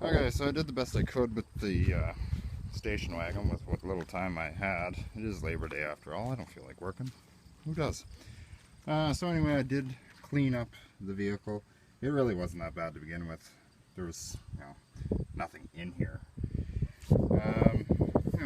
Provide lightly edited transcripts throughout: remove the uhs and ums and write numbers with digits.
Okay, so I did the best I could with the station wagon with what little time I had. It is Labor Day after all. I don't feel like working. Who does? So anyway, I did clean up the vehicle. It really wasn't that bad to begin with. There was, nothing in here.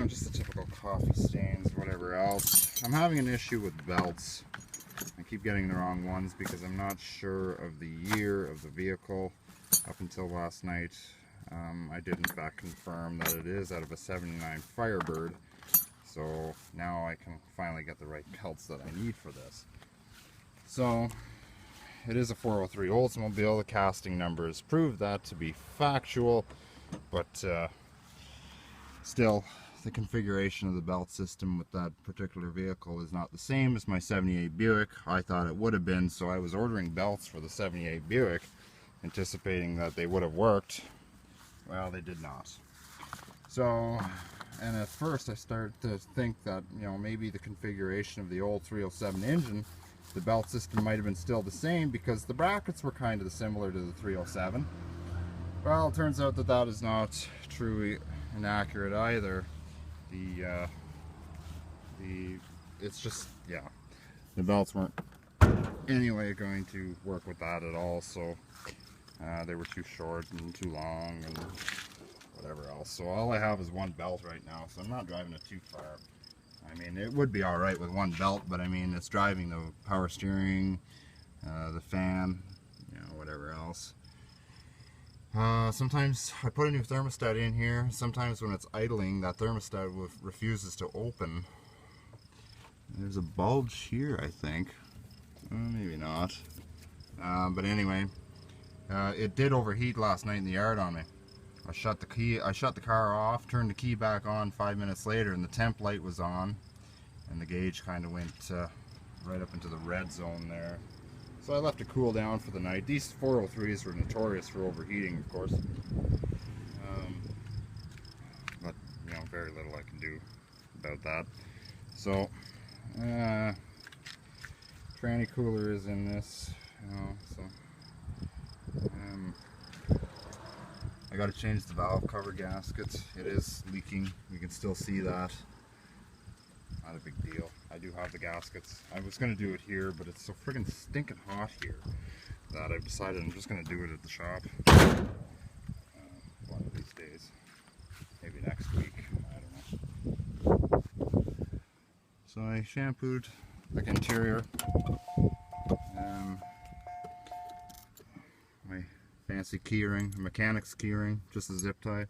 Just the typical coffee stains, whatever else. I'm having an issue with belts. I keep getting the wrong ones because I'm not sure of the year of the vehicle. Up until last night, I did in fact confirm that it is out of a 79 Firebird. So now I can finally get the right belts that I need for this. So it is a 403 Oldsmobile. The casting numbers prove that to be factual, but still, the configuration of the belt system with that particular vehicle is not the same as my 78 Buick. I thought it would have been, so I was ordering belts for the 78 Buick, anticipating that they would have worked. Well, they did not. So, and at first I started to think that, maybe the configuration of the old 307 engine, the belt system might have been still the same because the brackets were kind of similar to the 307. Well, it turns out that that is not truly inaccurate either. It's just, the belts weren't anyway going to work with that at all, so they were too short and too long and whatever else. So all I have is one belt right now, so I'm not driving it too far. I mean, it would be alright with one belt, but I mean, it's driving the power steering, the fan, whatever else. Sometimes I put a new thermostat in here. Sometimes when it's idling, that thermostat refuses to open. There's a bulge here, I think. Maybe not. But anyway, it did overheat last night in the yard on me. I shut the car off, turned the key back on 5 minutes later, and the temp light was on, and the gauge kind of went right up into the red zone there. So I left it cool down for the night. These 403s were notorious for overheating, of course. But, very little I can do about that. So, tranny cooler is in this, I got to change the valve cover gaskets. It is leaking. You can still see that. Not a big deal. I do have the gaskets. I was going to do it here, but it's so friggin' stinking hot here that I've decided I'm just going to do it at the shop. One of these days. Maybe next week. I don't know. So I shampooed the interior. My fancy keyring, mechanic's keyring, just a zip tie.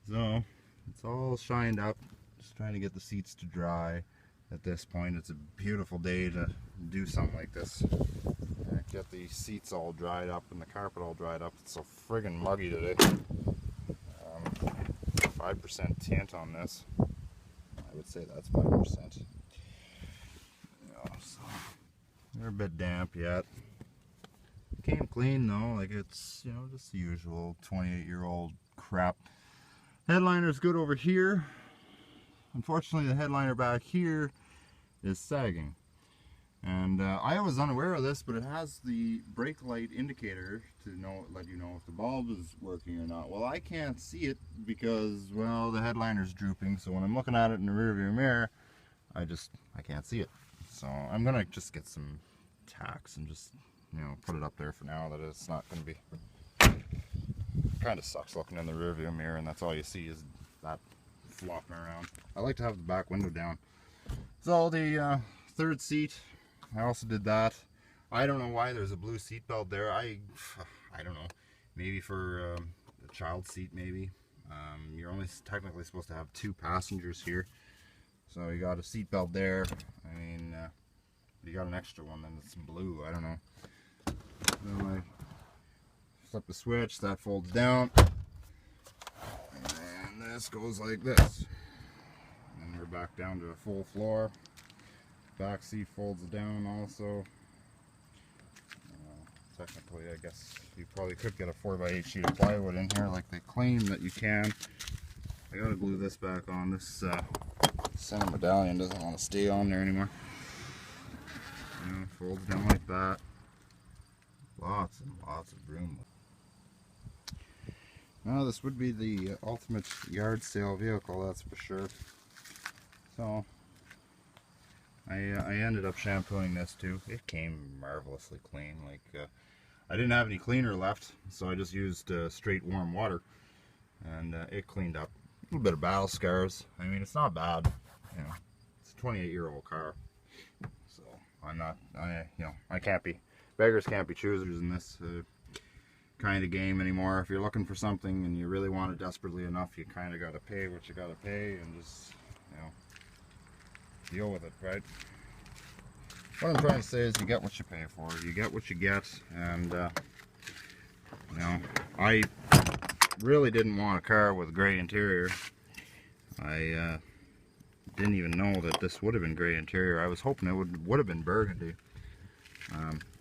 So it's all shined up. Just trying to get the seats to dry at this point. It's a beautiful day to do something like this. Get the seats all dried up and the carpet all dried up. It's so friggin' muggy today. 5% tint on this. I would say that's 5%. So they're a bit damp yet. Came clean though, like it's, just the usual 28-year-old crap. Headliner's good over here. Unfortunately, the headliner back here is sagging, and I was unaware of this, but it has the brake light indicator to let you know if the bulb is working or not. Well, I can't see it because, well, the headliner's drooping, so when I'm looking at it in the rearview mirror, I can't see it. So I'm gonna just get some tacks and just put it up there for now. That it's not gonna be. Kind of sucks looking in the rearview mirror, and that's all you see is that flopping around. I like to have the back window down. So the third seat, I also did that. I don't know why there's a blue seat belt there. I don't know. Maybe for the child seat, maybe. You're only technically supposed to have 2 passengers here. So you got a seat belt there. I mean, you got an extra one, then it's blue. I don't know. Then I flip the switch, that folds down. And this goes like this. And we're back down to a full floor. Back seat folds down also. Technically, I guess you probably could get a 4x8 sheet of plywood in here like they claim that you can. I gotta glue this back on. This center medallion doesn't want to stay on there anymore. Folds down like that. Lots and lots of room. Well, this would be the ultimate yard sale vehicle, that's for sure. So I ended up shampooing this too. It came marvelously clean. Like I didn't have any cleaner left, so I just used straight warm water, and it cleaned up. A little bit of battle scars. I mean, it's not bad. You know, it's a 28-year-old car, so I can't be, beggars can't be choosers in this kind of game anymore. If you're looking for something and you really want it desperately enough, you kind of got to pay what you got to pay and just, deal with it, right? What I'm trying to say is you get what you pay for. You get what you get, and I really didn't want a car with a gray interior. I didn't even know that this would have been gray interior. I was hoping it would have been burgundy.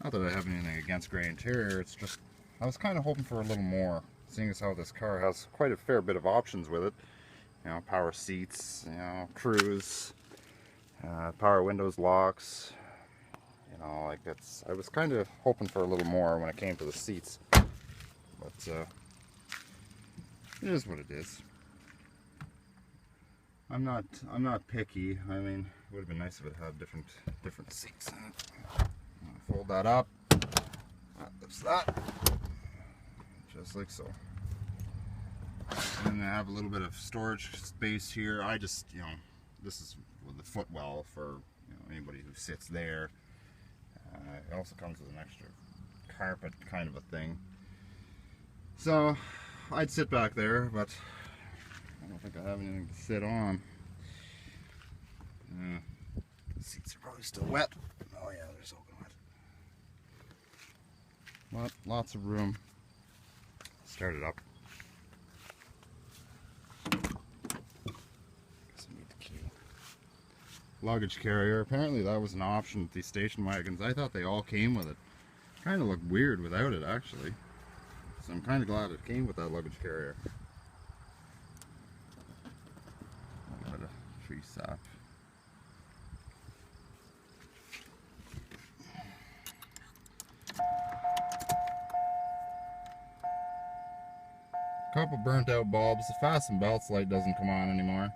Not that I have anything against gray interior, it's just I was kind of hoping for a little more, seeing as how this car has quite a fair bit of options with it. Power seats, cruise, power windows, locks. Like I was kind of hoping for a little more when it came to the seats, but it is what it is. I'm not picky. I mean, it would have been nice if it had different seats in it. Fold that up. That lifts that, just like so. And I have a little bit of storage space here. I just, this is with the footwell for anybody who sits there. It also comes with an extra carpet kind of a thing. So I'd sit back there, but I don't think I have anything to sit on. The seats are probably still wet. Oh yeah, they're soaking wet. But lots of room. Start it up. Guess I need the key. Luggage carrier. Apparently that was an option with these station wagons. I thought they all came with it. Kind of looked weird without it, actually. So I'm kind of glad it came with that luggage carrier. A lot of tree sap. Couple burnt out bulbs. The fasten belts light doesn't come on anymore.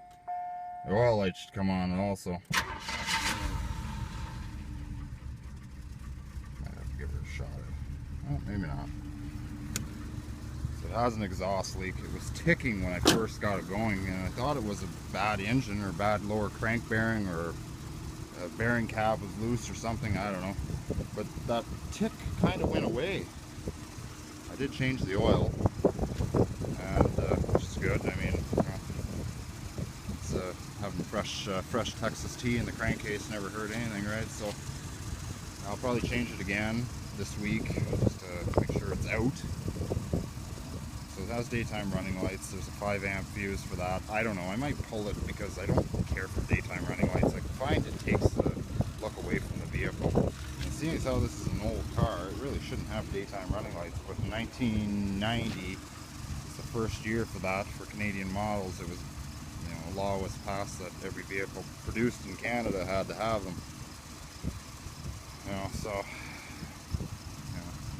The oil light should come on also. Might have to give her a shot at. Oh, maybe not. So it has an exhaust leak. It was ticking when I first got it going, and I thought it was a bad engine or a bad lower crank bearing, or a bearing cap was loose or something. I don't know. But that tick kind of went away. I did change the oil, and which is good. I mean, it's having fresh Texas tea in the crankcase never hurt anything, right? So I'll probably change it again this week just to make sure it's out. So it has daytime running lights. There's a 5 amp fuse for that. I don't know. I might pull it because I don't care for daytime running lights. I find it takes the look away from the vehicle. And seeing as how this is an old car, it really shouldn't have daytime running lights. But in 1990, it's the first year for that for Canadian models. It was, a law was passed that every vehicle produced in Canada had to have them. So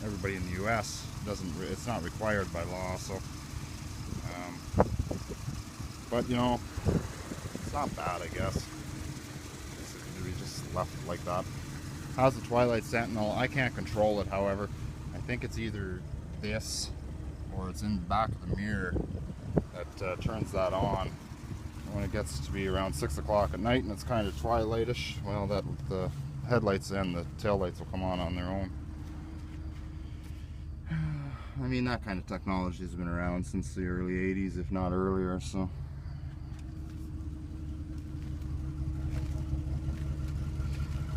everybody in the U.S. it's not required by law. So, but it's not bad, I guess. We just left it like that. How's the Twilight Sentinel? I can't control it, however. I think it's either this or it's in the back of the mirror that turns that on. When it gets to be around 6 o'clock at night and it's kind of twilightish, well, that the headlights and the tail lights will come on their own. I mean, that kind of technology has been around since the early 80s, if not earlier, so.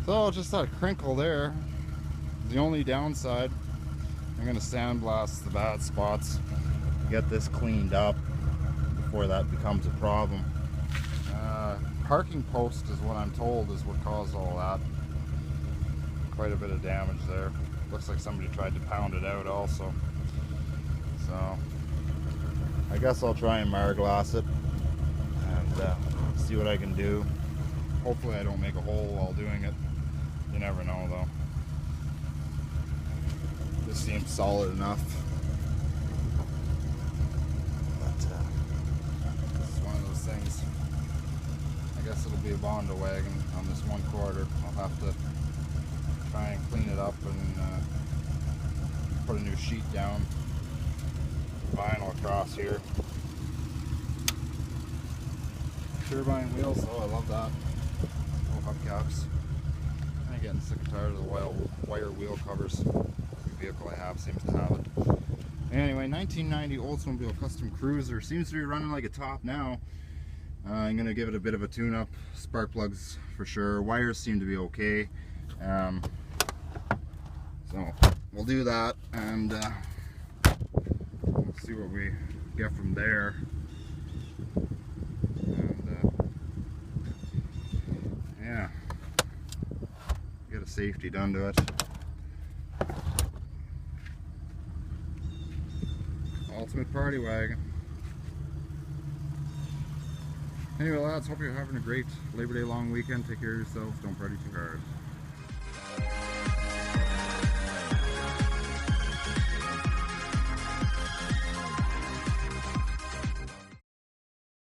So just that crinkle there. The only downside, I'm going to sandblast the bad spots, get this cleaned up before that becomes a problem. Parking post is what I'm told is what caused all that. Quite a bit of damage there. Looks like somebody tried to pound it out also. So I guess I'll try and Marglass it and see what I can do. Hopefully I don't make a hole while doing it. You never know though. This seems solid enough. Bondo wagon on this 1/4. I'll have to try and clean it up and put a new sheet down, vinyl across here. Turbine wheels, oh I love that. No hubcaps. I'm getting sick and tired of the wire wheel covers. Every vehicle I have seems to have it. Anyway, 1990 Oldsmobile Custom Cruiser. Seems to be running like a top now. I'm going to give it a bit of a tune-up. Spark plugs for sure. Wires seem to be okay. So we'll do that and we'll see what we get from there. And yeah, get a safety done to it. Ultimate party wagon. Anyway lads, hope you're having a great Labor Day long weekend. Take care of yourselves, don't party too hard.